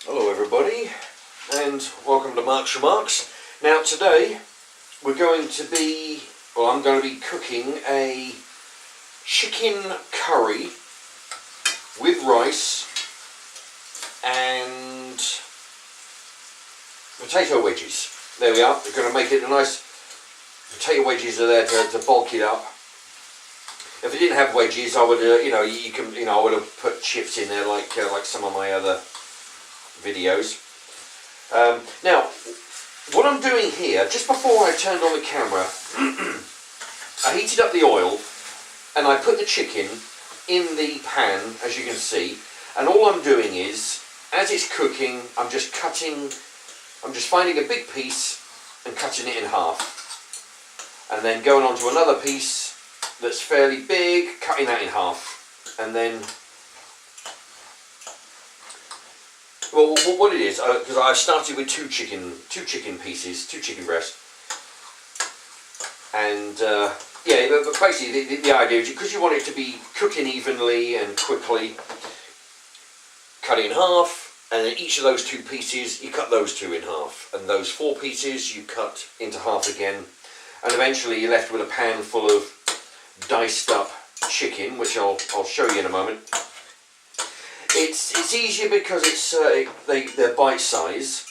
Hello everybody, and welcome to Mark's Remarks. Now today I'm going to be cooking a chicken curry with rice and potato wedges. There we are. We're going to make it a nice potato wedges are there to bulk it up. If I didn't have wedges, I would, I would have put chips in there like some of my other videos. Now, what I'm doing here, just before I turned on the camera, I heated up the oil and I put the chicken in the pan, as you can see. And all I'm doing is, as it's cooking, I'm just finding a big piece and cutting it in half, and then going on to another piece that's fairly big, cutting that in half, and then, well, what it is, because I started with two chicken breasts, and yeah, but basically the idea is, because you want it to be cooking evenly and quickly, cut it in half, and then each of those two pieces, you cut those two in half, and those four pieces you cut into half again, and eventually you're left with a pan full of diced up chicken, which I'll show you in a moment. It's easier because they're bite size,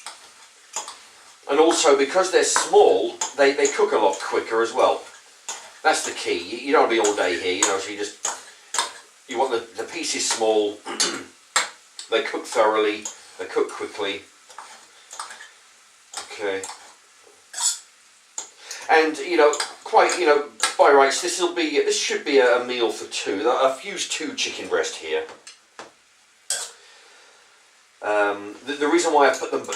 and also because they're small, they cook a lot quicker as well. That's the key. You don't want to be all day here, so you want the pieces small. They cook thoroughly, they cook quickly. Okay. And by rights, this should be a meal for two. I've used two chicken breasts here. The reason why I put them,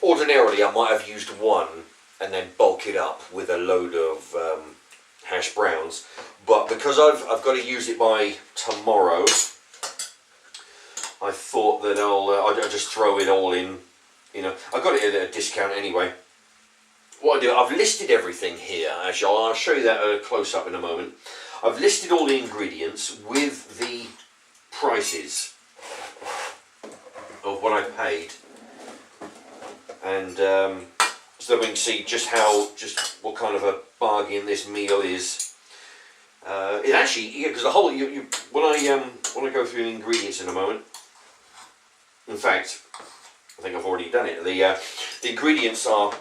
ordinarily I might have used one and then bulk it up with a load of hash browns, but because I've got to use it by tomorrow, I thought that I'll just throw it all in. I got it at a discount anyway. What I do, I've listed everything here. Actually, I'll show you that close up in a moment. I've listed all the ingredients with the prices of what I paid, and so we can see just what kind of a bargain this meal is. It actually, because the whole when I go through the ingredients in a moment. In fact, I think I've already done it. The ingredients are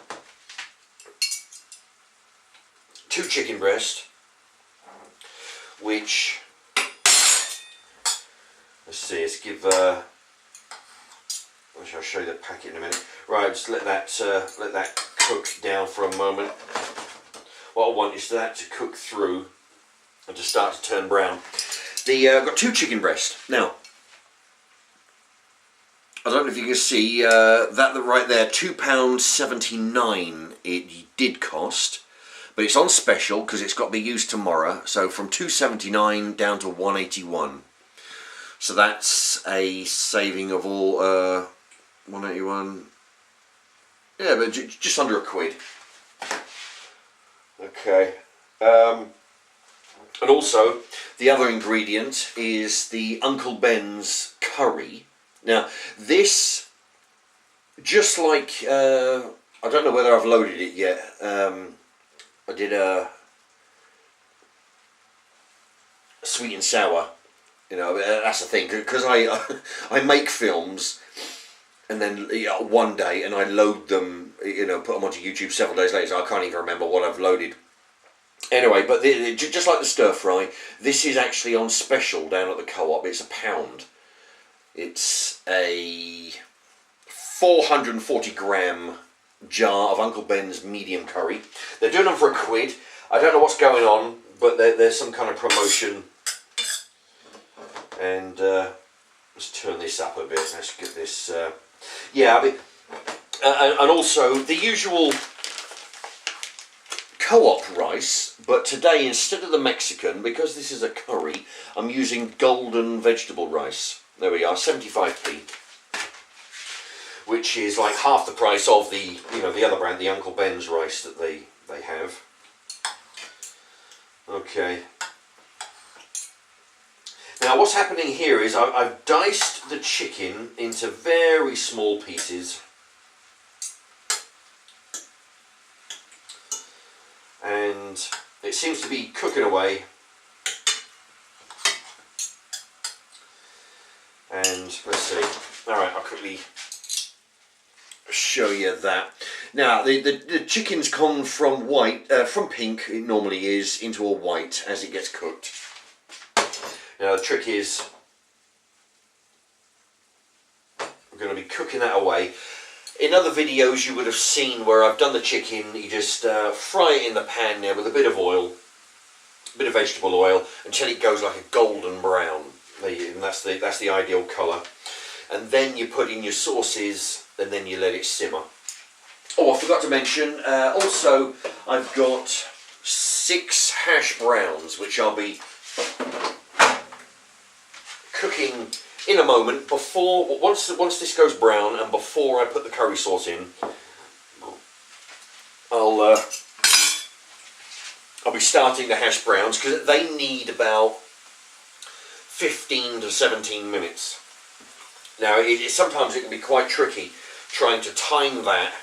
2 chicken breasts, which, let's give. I'll show you the packet in a minute. Right, just let that cook down for a moment. What I want is that to cook through and to start to turn brown. I've got 2 chicken breasts now. I don't know if you can see that right there, £2.79 it did cost, but it's on special because it's got to be used tomorrow. So from £2.79 down to £1.81. So that's a saving of all £1.81. Yeah, but just under £1. Okay. And also the other ingredient is the Uncle Ben's curry. Now, this, just like, I don't know whether I've loaded it yet. I did a sweet and sour, that's the thing, because I make films, and then one day, and I load them, put them onto YouTube several days later, so I can't even remember what I've loaded. Anyway, but just like the stir fry, this is actually on special down at the Co-op. It's £1. It's a 440 gram jar of Uncle Ben's medium curry. They're doing them for £1. I don't know what's going on, but there's some kind of promotion. And let's turn this up a bit. Let's get this. And also the usual Co-op rice, but today instead of the Mexican, because this is a curry, I'm using golden vegetable rice. There we are, 75p, which is like half the price of the other brand, the Uncle Ben's rice that they have. Okay. Now what's happening here is I've diced the chicken in into very small pieces. And it seems to be cooking away. And let's see. Alright, I'll quickly show you that. Now, the chicken's gone from white, from pink, it normally is, into a white as it gets cooked. Now, the trick is, we're going to be cooking that away. In other videos you would have seen where I've done the chicken, you just fry it in the pan there with a bit of oil, a bit of vegetable oil, until it goes like a golden brown. And that's the ideal colour. And then you put in your sauces, and then you let it simmer. Oh, I forgot to mention, also I've got 6 hash browns, which I'll be cooking in a moment. Before, once this goes brown, and before I put the curry sauce in, I'll be starting the hash browns, because they need about 15 to 17 minutes. Now, sometimes it can be quite tricky trying to time that,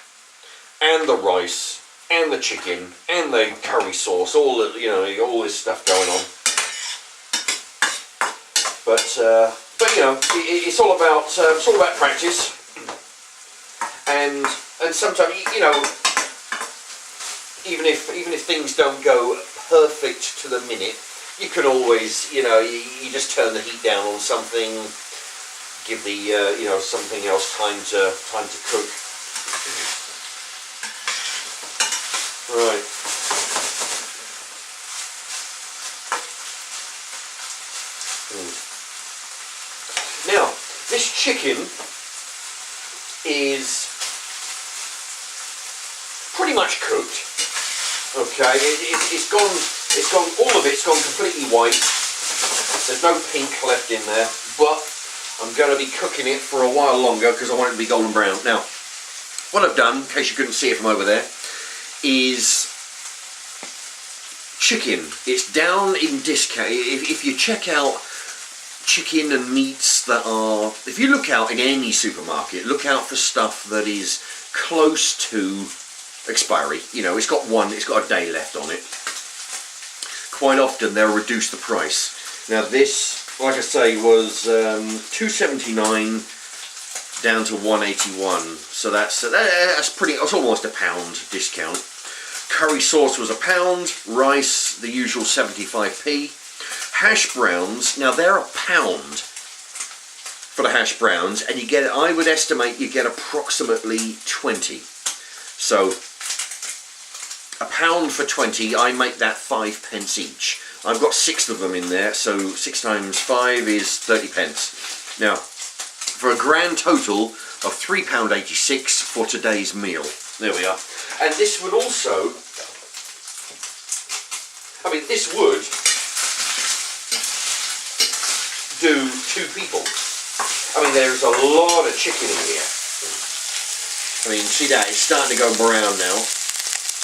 and the rice, and the chicken, and the curry sauce, all this stuff going on. But it's all about practice, and sometimes even if things don't go perfect to the minute, you can always you just turn the heat down on something, give the something else time to cook. Right. Now, this chicken is pretty much cooked. Okay, it's gone. All of it's gone completely white. There's no pink left in there, but I'm going to be cooking it for a while longer because I want it to be golden brown. Now, what I've done, in case you couldn't see it from over there, is chicken. It's down in discount. If you check out chicken and meats that are, if you look out in any supermarket, look out for stuff that is close to expiry. It's got a day left on it. Quite often they'll reduce the price. Now this, like I say, was $2.79 down to $1.81. So that's almost a pound discount. Curry sauce was £1, rice the usual 75p. Hash browns, now they're £1 for the hash browns, and I would estimate you get approximately 20. So £1 for 20, I make that 5p each. I've got 6 of them in there, so 6 times 5 is 30p. Now, for a grand total of £3.86 for today's meal. There we are. And this would also, this would do 2 people. There's a lot of chicken in here. See that? It's starting to go brown now.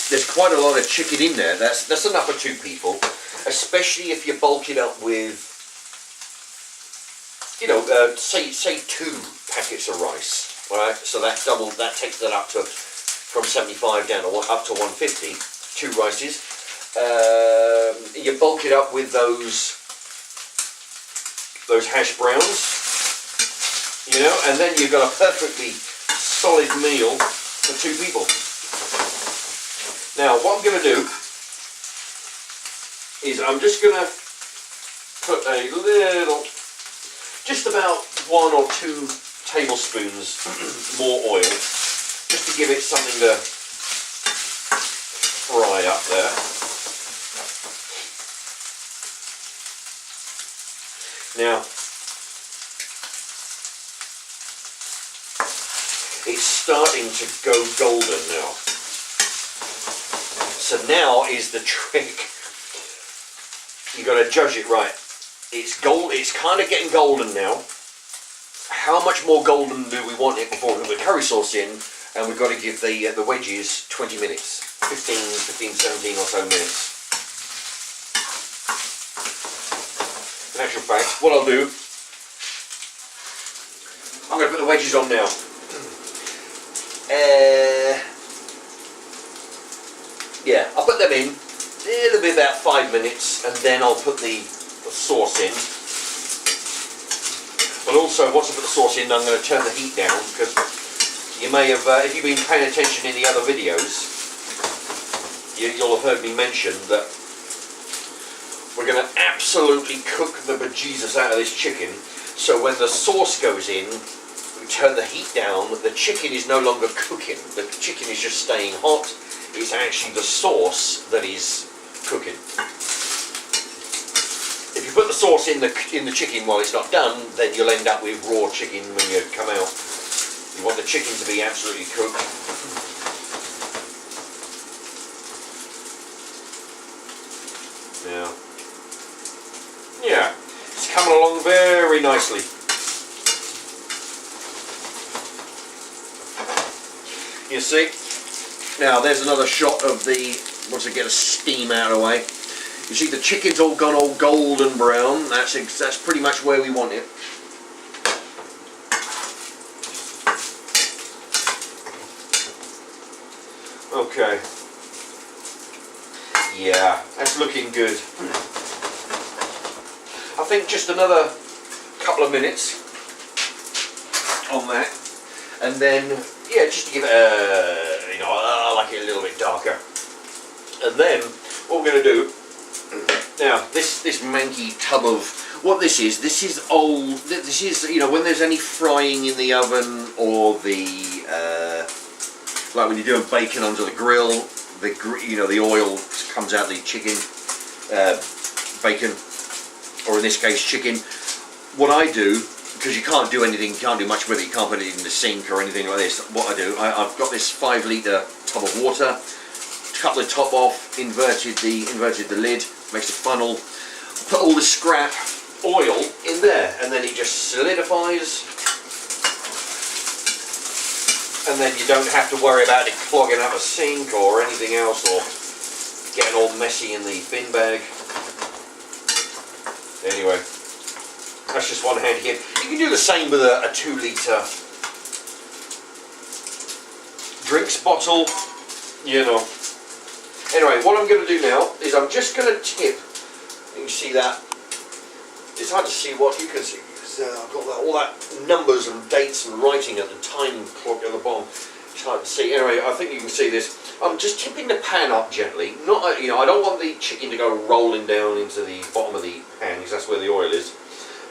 There's quite a lot of chicken in there. That's enough for 2 people, especially if you bulk it up with, say 2 packets of rice. Right? So that takes that up to from 75 down to up to 150. 2 rices. You bulk it up with those hash browns, and then you've got a perfectly solid meal for 2 people. Now, what I'm going to do is I'm just going to put a little, just about 1 or 2 tablespoons more oil, just to give it something to fry up there. Now, it's starting to go golden now. So now is the trick. You got to judge it right. It's kind of getting golden now. How much more golden do we want it before we put the curry sauce in? And we've got to give the wedges 20 minutes, 15, 17 or so minutes. In actual fact, what I'll do, I'm going to put the wedges on now. Yeah, I'll put them in. It'll be about 5 minutes, and then I'll put the sauce in. But also, once I put the sauce in, I'm going to turn the heat down, because you may have, if you've been paying attention in the other videos, you'll have heard me mention that we're going to absolutely cook the bejesus out of this chicken. So when the sauce goes in, we turn the heat down. The chicken is no longer cooking. The chicken is just staying hot. It's actually the sauce that is cooking. If you put the sauce in the chicken while it's not done, then you'll end up with raw chicken when you come out. You want the chicken to be absolutely cooked. Now, yeah, it's coming along very nicely. You see? Now there's another shot of the, once I get the steam out of the way. You see the chicken's all gone all golden brown. That's pretty much where we want it. Okay. Yeah, that's looking good. I think just another couple of minutes on that, and then yeah, just to give it a, you know, I like it a little bit darker. And then what we're going to do now, this manky tub of what this is old. This is, you know, when there's any frying in the oven or the like when you're doing bacon under the grill, you know, the oil comes out of the chicken, bacon, or in this case chicken. What I do, because you can't do anything, you can't do much with it, you can't put it in the sink or anything like this. What I do, I've got this 5 litre tub of water, cut the top off, inverted the lid, makes a funnel, put all the scrap oil in there, and then it just solidifies, and then you don't have to worry about it clogging up a sink or anything else, or getting all messy in the bin bag. Anyway, that's just one hand here. You can do the same with a 2 litre drinks bottle, you know. Anyway, what I'm going to do now is I'm just going to tip. You can see that. It's hard to see what you can see, because I've got all that numbers and dates and writing at the time clock at the bottom. It's hard to see. Anyway, I think you can see this. I'm just tipping the pan up gently. Not, you know, I don't want the chicken to go rolling down into the bottom of the pan, because that's where the oil is.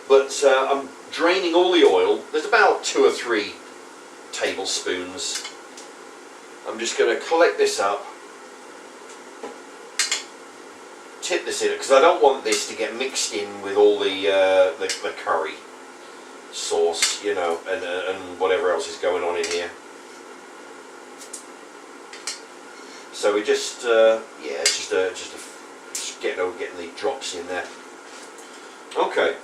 But I'm draining all the oil. There's about 2 or 3 tablespoons. I'm just going to collect this up. Tip this in, because I don't want this to get mixed in with all the curry sauce, you know, and whatever else is going on in here. So we just yeah, it's just getting the drops in there. Okay.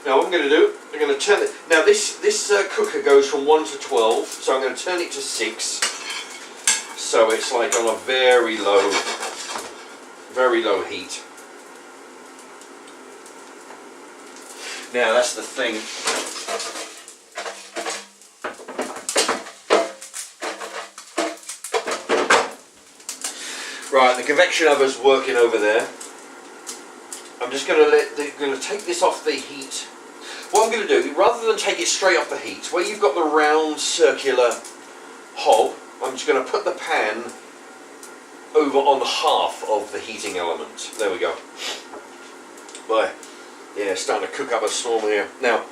Now what I'm going to do, I'm going to turn it. Now this cooker goes from 1 to 12, so I'm going to turn it to 6. So it's like on a very low heat. Now that's the thing. Right, the convection oven's working over there. I'm just going to take this off the heat. What I'm going to do, rather than take it straight off the heat, where you've got the round circular hob, I'm just going to put the pan over on half of the heating element. There we go. Bye. Yeah, starting to cook up a storm here. Now,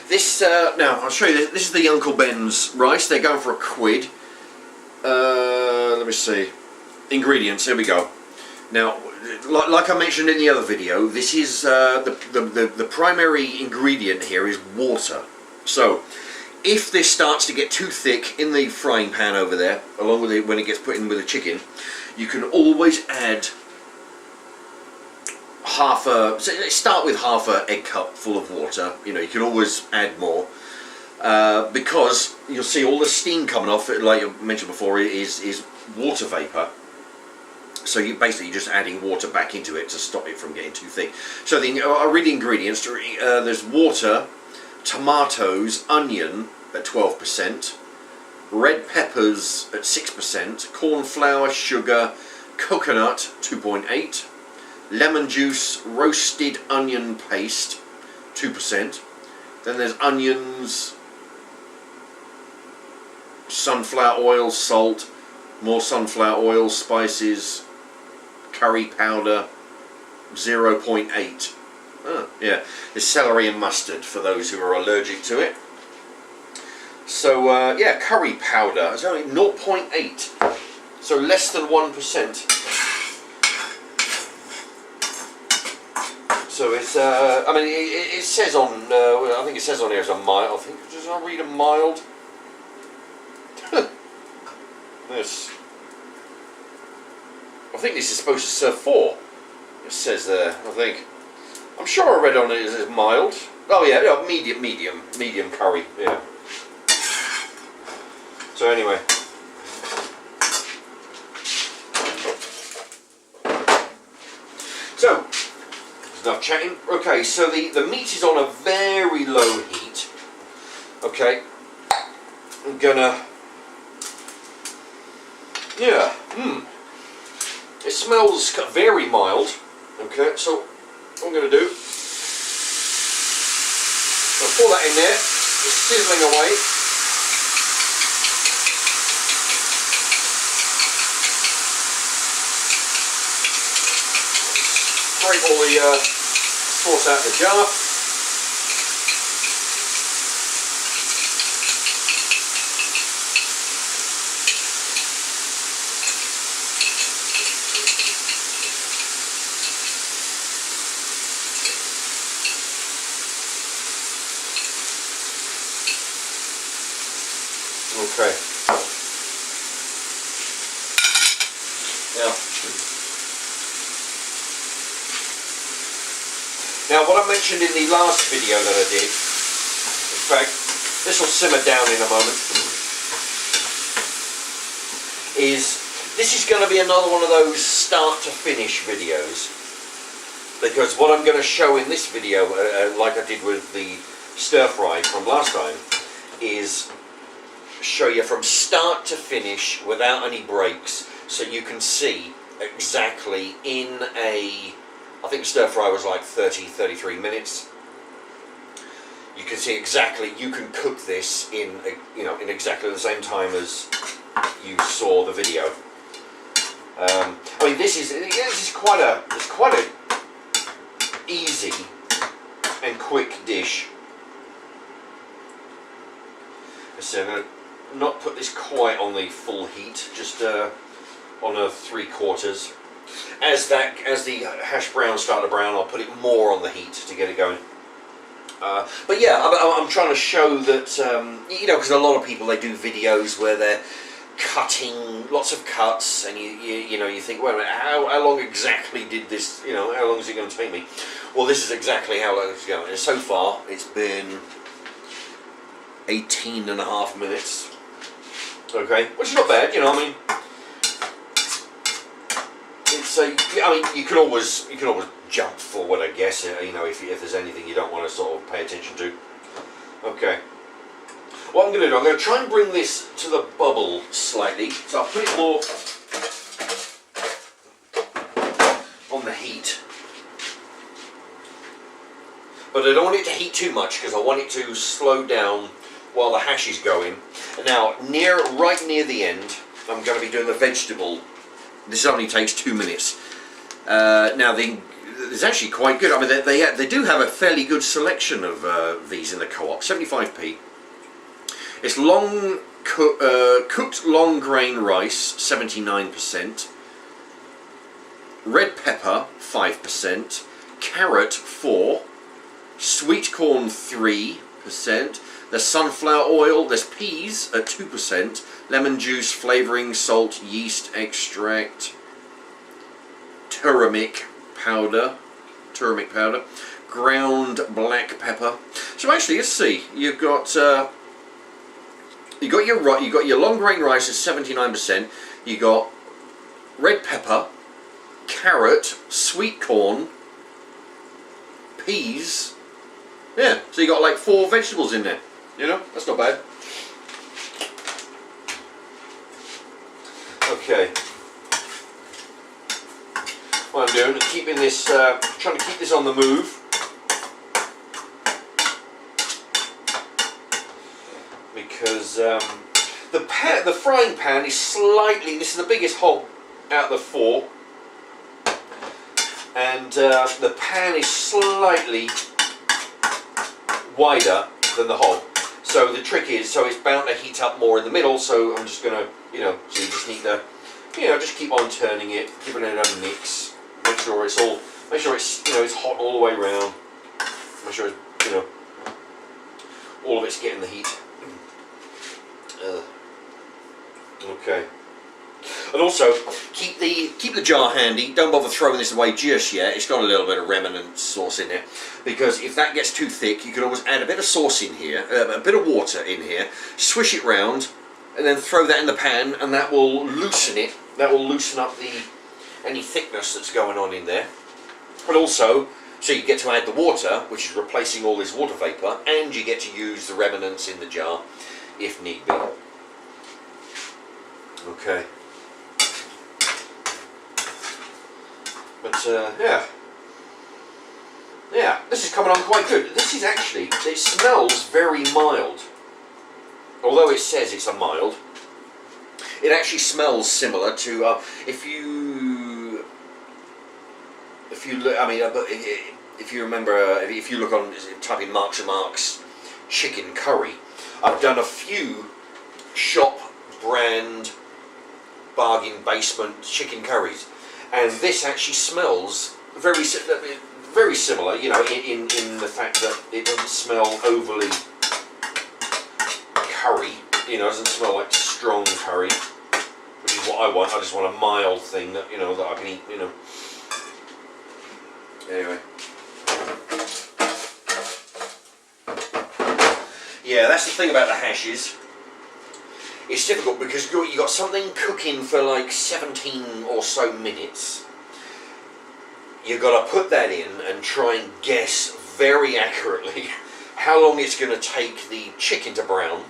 this. Now I'll show you this. This is the Uncle Ben's rice. They're going for £1. Let me see. Ingredients. Here we go. Now, like I mentioned in the other video, this is the primary ingredient here is water. So, if this starts to get too thick in the frying pan over there, along with it when it gets put in with the chicken, you can always add start with half an egg cup full of water. You know, you can always add more, because you'll see all the steam coming off it, like I mentioned before, is water vapor. So you basically just adding water back into it to stop it from getting too thick. So I'll read the ingredients. There's water, tomatoes, onion at 12%, red peppers at 6%, corn flour, sugar, coconut 2.8%, lemon juice, roasted onion paste 2%. Then there's onions, sunflower oil, salt, more sunflower oil, spices, curry powder 0.8. Yeah, there's celery and mustard for those who are allergic to it. So yeah, curry powder is only 0.8, so less than 1%. So it's I mean it says on I think it says on here it's a mild. I think does I read a mild? This. I think this is supposed to serve 4. It says there. I think. I'm sure I read on it as mild. Oh yeah, yeah, medium curry. Yeah. So anyway. So enough chatting. Okay, so the meat is on a very low heat. Okay. I'm gonna. Yeah. It smells very mild. Okay, so what I'm going to do, I'll pour that in there, it's sizzling away. Scrape all the sauce out of the jar. Okay. Now what I mentioned in the last video that I did, in fact, this will simmer down in a moment, is this is going to be another one of those start to finish videos. Because what I'm going to show in this video, like I did with the stir fry from last time, is show you from start to finish without any breaks, so you can see exactly in a, I think stir fry was like 33 minutes. You can see exactly, you can cook this in in exactly the same time as you saw the video. I mean this is quite a easy and quick dish. So I'm going to not put this quite on the full heat, just on a 3/4. As the hash browns start to brown, I'll put it more on the heat to get it going. But yeah, I'm trying to show that because a lot of people, they do videos where they're cutting lots of cuts, and you think, wait a minute, how long exactly did this? How long is it going to take me? Well, this is exactly how long it's going. And so far, it's been 18.5 minutes. Okay, which is not bad, I mean, it's I mean, you can always jump forward, I guess, if there's anything you don't want to sort of pay attention to. Okay, what I'm going to do, I'm going to try and bring this to the bubble slightly, so I'll put it more on the heat, but I don't want it to heat too much because I want it to slow down while the hash is going. Now, right near the end, I'm going to be doing the vegetable. This only takes 2 minutes. Now, it's actually quite good. I mean, they do have a fairly good selection of these in the Co-op. 75p. It's cooked long grain rice, 79%. Red pepper, 5%. Carrot, 4%. Sweet corn, 3%. There's sunflower oil, there's peas at 2%, lemon juice, flavouring, salt, yeast extract, turmeric powder, ground black pepper. So actually, let's see. You've got your long grain rice at 79%. You got red pepper, carrot, sweet corn, peas, Yeah, so you got like 4 vegetables in there. You know, that's not bad. Okay. What I'm doing is keeping this, trying to keep this on the move. Because the frying pan is slightly, this is the biggest hob out of the 4. And the pan is slightly wider than the hob. So the trick is, so it's bound to heat up more in the middle, so I'm just going to, you know, so you just need to, you know, just keep on turning it, giving it a mix, make sure it's, you know, it's hot all the way around, make sure it's, you know, all of it's getting the heat. Okay. And also, keep the jar handy. Don't bother throwing this away just yet. It's got a little bit of remnant sauce in there, because if that gets too thick, you can always add a bit of sauce in here, a bit of water in here, swish it round, and then throw that in the pan, and that will loosen it. That will loosen up any thickness that's going on in there. And also, so you get to add the water, which is replacing all this water vapour, and you get to use the remnants in the jar if need be. Okay. But yeah, this is coming on quite good. This is actually, it smells very mild. Although it says it's a mild, it actually smells similar to if you look, I mean, if you remember, if you look on, type in Marks and Marks chicken curry, I've done a few shop brand bargain basement chicken curries, and this actually smells very similar, you know, in the fact that it doesn't smell overly curry, you know, it doesn't smell like strong curry, which is what I want. I just want a mild thing that, you know, that I can eat, you know. Anyway. Yeah, that's the thing about the hashes. It's difficult because you got something cooking for like 17 or so minutes. You've got to put that in and try and guess very accurately how long it's going to take the chicken to brown.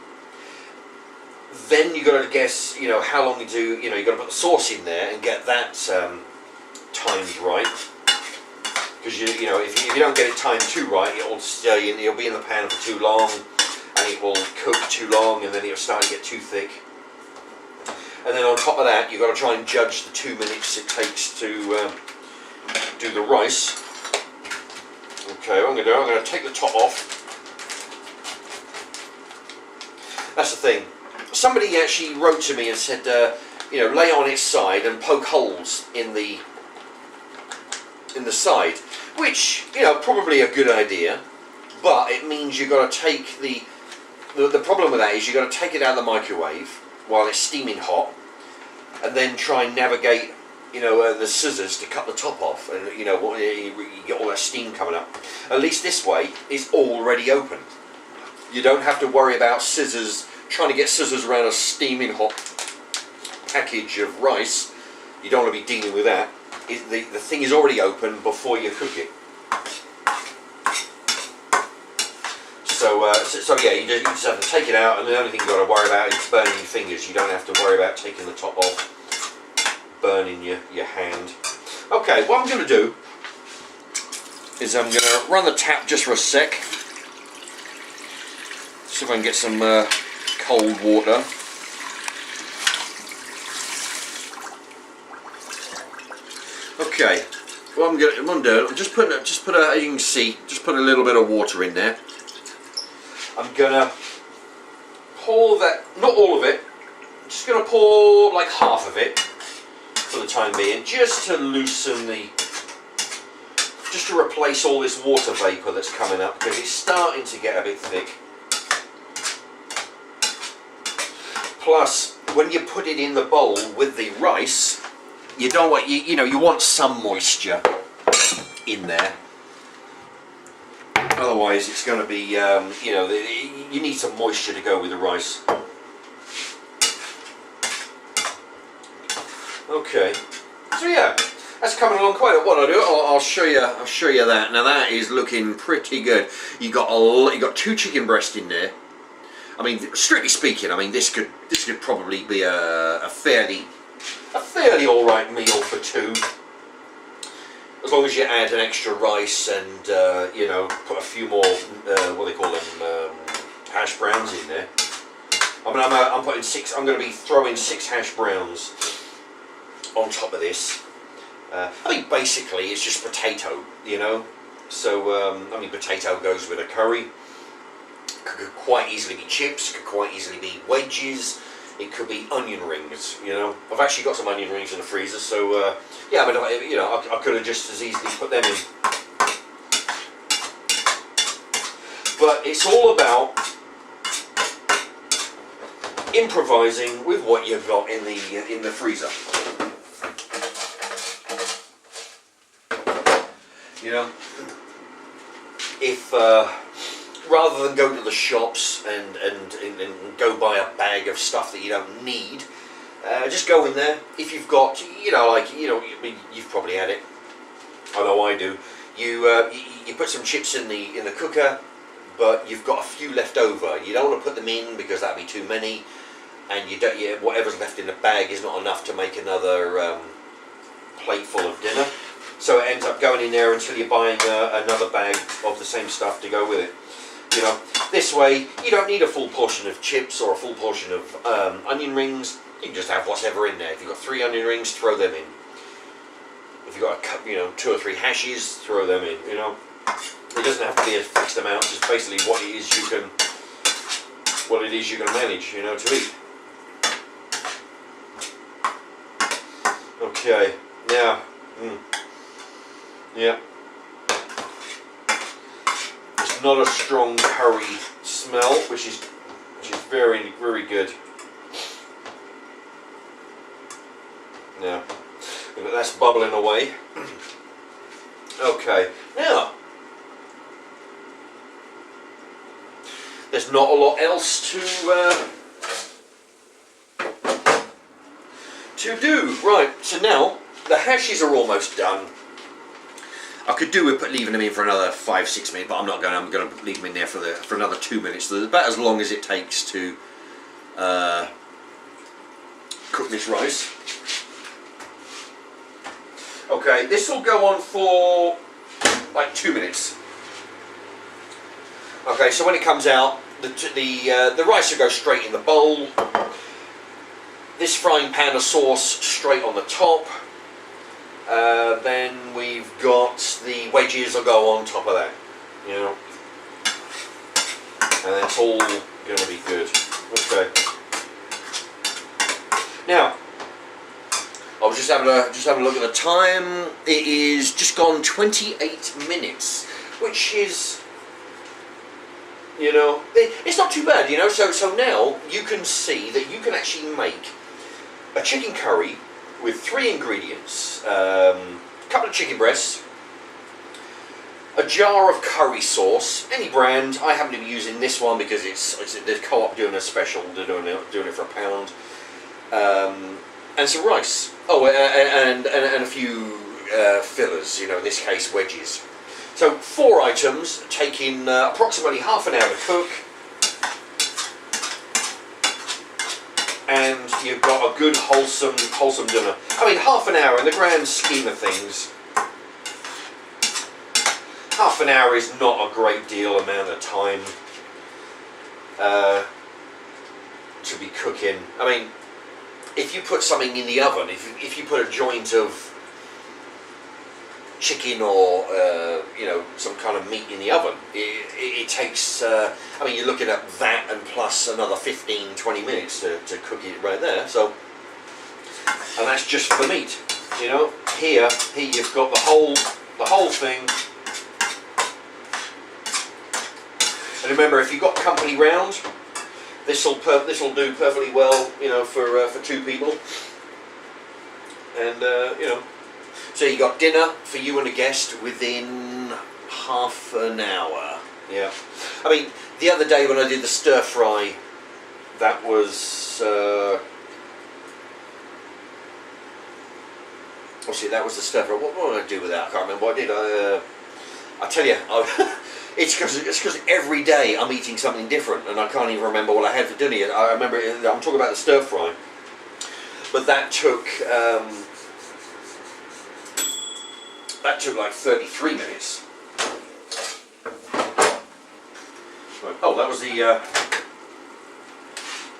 Then you've got to guess, you know, how long you've got to put the sauce in there and get that timed right. Because you know, if you don't get it timed too right, it'll be in the pan for too long, and it will cook too long, and then it'll start to get too thick. And then on top of that, you've got to try and judge the 2 minutes it takes to do the rice. Okay, what I'm going to do, I'm going to take the top off. That's the thing. Somebody actually wrote to me and said, you know, lay on its side and poke holes in the side, which, you know, probably a good idea, but it means you've got to take the problem with that is you've got to take it out of the microwave while it's steaming hot, and then try and navigate, you know, the scissors to cut the top off, and you know, you get all that steam coming up. At least this way it's already open. You don't have to worry about scissors, trying to get scissors around a steaming hot package of rice. You don't want to be dealing with that. The thing is already open before you cook it. So yeah, you just have to take it out, and the only thing you've got to worry about is burning your fingers. You don't have to worry about taking the top off, burning your hand. Okay, what I'm going to do is I'm going to run the tap just for a sec. See if I can get some cold water. Okay, what I'm going to do, just put a, you can see, just put a little bit of water in there. I'm gonna pour that, not all of it, I'm just gonna pour like half of it for the time being, just to loosen just to replace all this water vapour that's coming up, because it's starting to get a bit thick. Plus, when you put it in the bowl with the rice, you don't want, you know, you want some moisture in there. Otherwise, it's going to be, you know, you need some moisture to go with the rice. Okay, so yeah, that's coming along quite a. What I'll do, I'll show you. I'll show you that. Now that is looking pretty good. You got you got 2 chicken breasts in there. I mean, strictly speaking, I mean this could probably be a fairly all right meal for 2. As long as you add an extra rice and you know, put a few more what they call them, hash browns in there. I mean, I'm putting 6. I'm going to be throwing 6 hash browns on top of this. I mean, basically, it's just potato, you know. So I mean, potato goes with a curry. Could quite easily be chips. Could quite easily be wedges. It could be onion rings, you know. I've actually got some onion rings in the freezer, so yeah. But you know, I could have just as easily put them in. But it's all about improvising with what you've got in the freezer. You know, if rather than go to the shops and go buy a bag of stuff that you don't need, just go in there. If you've got, you know, like, you know, I mean, you've probably had it. I know I do. You put some chips in the cooker, but you've got a few left over. You don't want to put them in because that'd be too many, and you don't. Whatever's left in the bag is not enough to make another plate full of dinner. So it ends up going in there until you're buying another bag of the same stuff to go with it. You know, this way you don't need a full portion of chips or a full portion of onion rings. You can just have whatever in there. If you've got 3 onion rings, throw them in. If you've got you know, 2 or 3 hashes, throw them in. You know, it doesn't have to be a fixed amount. It's basically what it is you can manage. You know, to eat. Okay, now. Yeah. It's not a strong curry smell, which is very, very good. Now, that's bubbling away. Okay, now there's not a lot else to do. Right, so now the hashes are almost done. I could do with leaving them in for another 5-6 minutes, but I'm not going. I'm going to leave them in there for another 2 minutes. So about as long as it takes to cook this rice. Okay, this will go on for like 2 minutes. Okay, so when it comes out, the rice will go straight in the bowl. This frying pan of sauce straight on the top. Then we've got the wedges will go on top of that, you know, and that's all going to be good. Okay. Now, I was just having a look at the time. It is just gone 28 minutes, which is, you know, it's not too bad, you know. So now you can see that you can actually make a chicken curry with 3 ingredients: a couple of chicken breasts, a jar of curry sauce, any brand. I happen to be using this one because it's the Co-op doing a special. They're doing it for £1, and some rice. Oh, and a few fillers. You know, in this case, wedges. So 4 items, taking approximately half an hour to cook. And you've got a good wholesome dinner. I mean, half an hour in the grand scheme of things, half an hour is not a great deal amount of time to be cooking. I mean, if you put something in the oven, if you put a joint of chicken or you know, some kind of meat in the oven, it takes I mean, you're looking at that and plus another 15-20 minutes to cook it right there. So, and that's just for the meat, you know. Here you've got the whole thing. And remember, if you've got company round, this will do perfectly well, you know, for 2 people. And you know. So you got dinner for you and a guest within half an hour. Yeah. I mean, the other day when I did the stir fry, that was obviously that was the stir fry. What did I do with that? I can't remember what I did. I tell you, it's because every day I'm eating something different, and I can't even remember what I had for dinner. I remember I'm talking about the stir fry, but that took like 33 minutes. Right. Oh, that was the.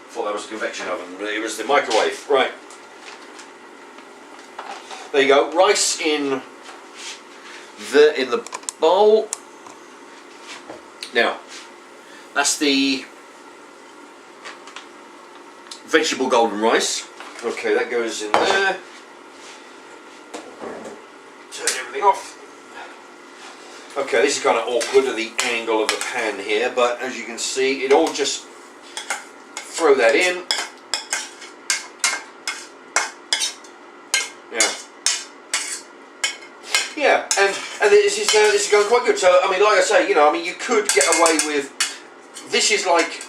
Thought that was the convection oven, but it was the microwave. Right. There you go. Rice in the bowl. Now, that's the vegetable golden rice. Okay, that goes in there. Turn everything off. Okay, this is kind of awkward at the angle of the pan here, but as you can see, it all just throw that in. Yeah, and this is going quite good. So I mean, like I say, you know, I mean, you could get away with. This is like,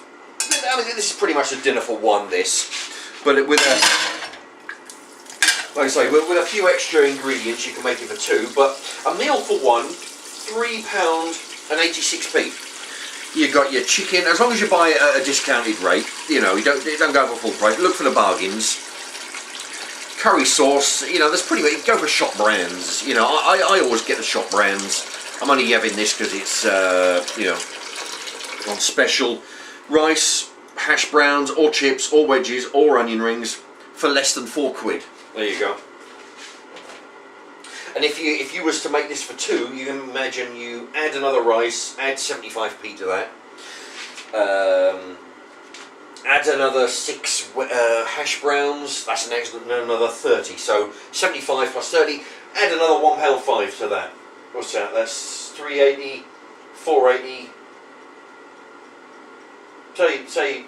I mean, this is pretty much a dinner for one. This, but with a, like I say, with a few extra ingredients, you can make it for two. But a meal for one, £3.86. You got your chicken. As long as you buy it at a discounted rate, you know, you don't go for full price. Look for the bargains. Curry sauce, you know, there's pretty much, you can go for shop brands. You know, I always get the shop brands. I'm only having this because it's, you know, on special. Rice, hash browns, or chips, or wedges, or onion rings for less than £4. There you go. And if you was to make this for two, you can imagine you add another rice, add 75p to that. Add another 6 hash browns, that's another 30. So 75 plus 30, add another £1.05 to that. What's that? That's 380, 480. Say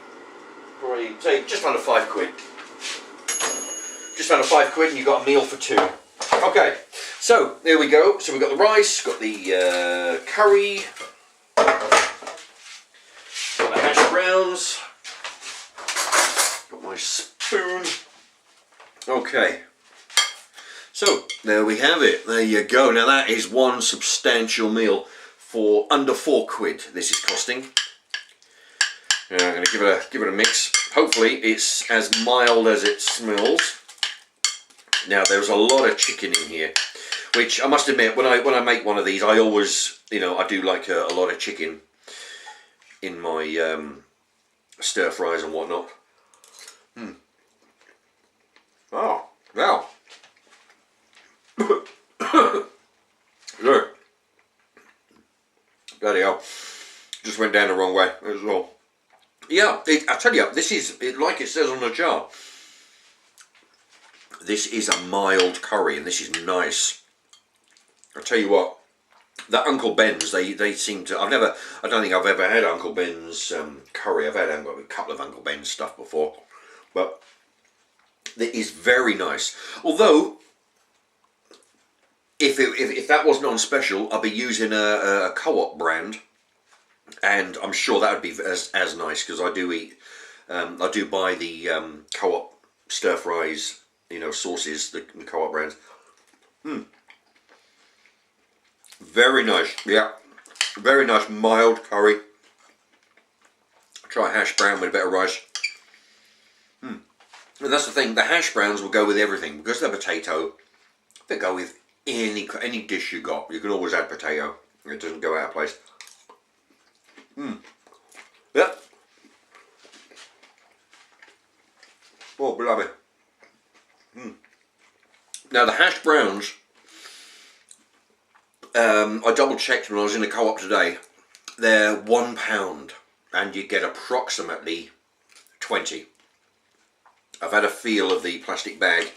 just under £5. Just under £5 and you've got a meal for two. Okay, so there we go. So we've got the rice, got the curry, got the hash browns. Got my spoon. Okay. So, there we have it. There you go. Now that is one substantial meal for under £4 this is costing. Now I'm going to give it a mix. Hopefully it's as mild as it smells. Now there's a lot of chicken in here, which I must admit, when I make one of these, I always, you know, I do like a lot of chicken in my stir fries and whatnot. Oh, wow. Look. Bloody hell. Just went down the wrong way as well. Yeah, I tell you, this is, like it says on the jar, this is a mild curry and this is nice. I tell you what, that Uncle Ben's, they seem to, I don't think I've ever had Uncle Ben's curry. I've had a couple of Uncle Ben's stuff before, but it is very nice. Although, if that wasn't on special, I'd be using a Co-op brand, and I'm sure that would be as nice, because I do eat, I do buy the Co-op stir fries, you know, sauces, the Co-op brands. Very nice, yeah, very nice mild curry. Try hash brown with a bit of rice. And that's the thing, the hash browns will go with everything, because they're potato. They go with any dish you got. You can always add potato. It doesn't go out of place. Yep. Oh, blimey. Now the hash browns, I double checked when I was in the Co-op today. They're £1 and you get approximately 20. I've had a feel of the plastic bag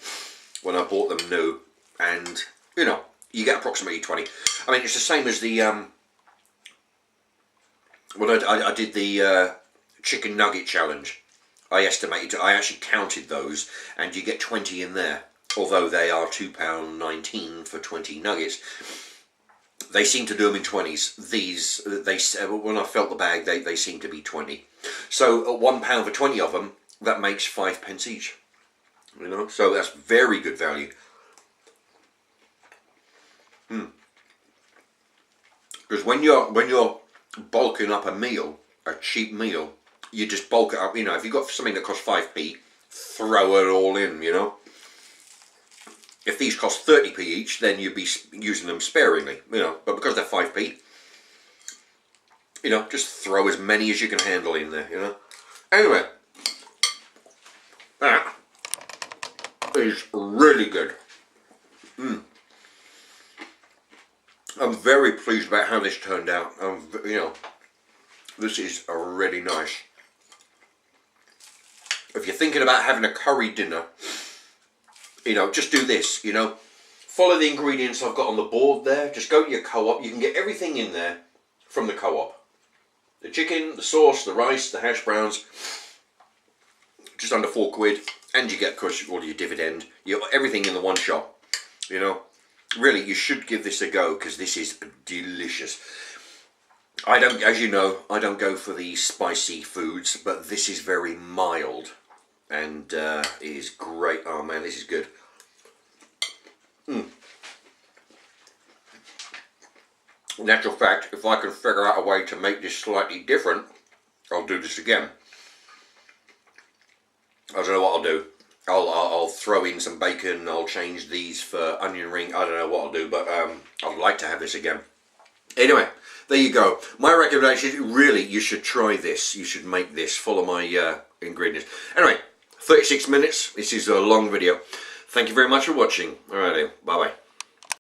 when I bought them new, and you know, you get approximately 20. I mean, it's the same as the when I did the chicken nugget challenge. I actually counted those, and you get 20 in there. Although they are £2.19 for 20 nuggets, they seem to do them in 20s. These, when I felt the bag, they seem to be 20. So at £1 for 20 of them, that makes 5p each. You know, so that's very good value. Because when you're bulking up a meal, a cheap meal, you just bulk it up. You know, if you've got something that costs 5p, throw it all in, you know. If these cost 30p each, then you'd be using them sparingly, you know. But because they're 5p, you know, just throw as many as you can handle in there, you know. Anyway, that is really good. I'm very pleased about how this turned out. You know, this is really nice. If you're thinking about having a curry dinner, you know, just do this, you know. Follow the ingredients I've got on the board there. Just go to your Co-op. You can get everything in there from the Co-op. The chicken, the sauce, the rice, the hash browns. Just under £4. And you get, of course, all your dividend. You got everything in the one shop, you know. Really, you should give this a go because this is delicious. I don't, as you know, I don't go for the spicy foods, but this is very mild. And it is great. Oh man, this is good. In actual fact, if I can figure out a way to make this slightly different, I'll do this again. I don't know what I'll do. I'll throw in some bacon, I'll change these for onion ring, I don't know what I'll do, but I'd like to have this again. Anyway, there you go. My recommendation, really, you should try this. You should make this, follow my ingredients. Anyway, 36 minutes, this is a long video. Thank you very much for watching. Alright then, bye bye.